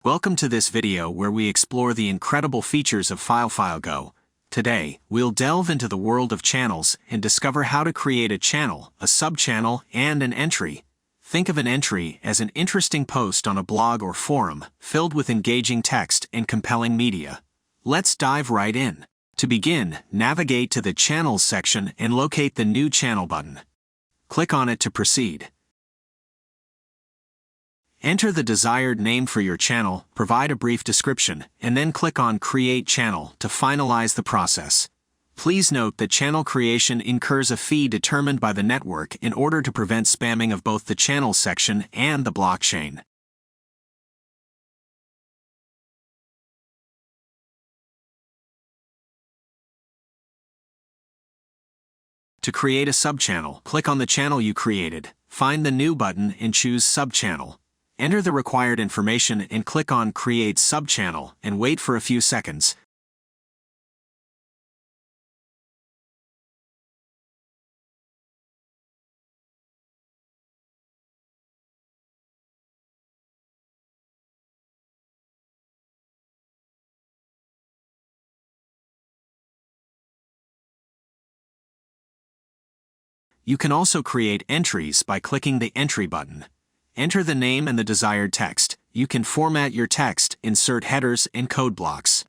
Welcome to this video where we explore the incredible features of FileFileGo. Today, we'll delve into the world of channels and discover how to create a channel, a subchannel, and an entry. Think of an entry as an interesting post on a blog or forum, filled with engaging text and compelling media. Let's dive right in. To begin, navigate to the Channels section and locate the New Channel button. Click on it to proceed. Enter the desired name for your channel, provide a brief description, and then click on Create Channel to finalize the process. Please note that channel creation incurs a fee determined by the network in order to prevent spamming of both the Channels section and the blockchain. To create a subchannel, click on the channel you created, find the New button and choose Subchannel. Enter the required information and click on Create Subchannel and wait for a few seconds. You can also create entries by clicking the Entry button. Enter the name and the desired text. You can format your text, insert headers and code blocks.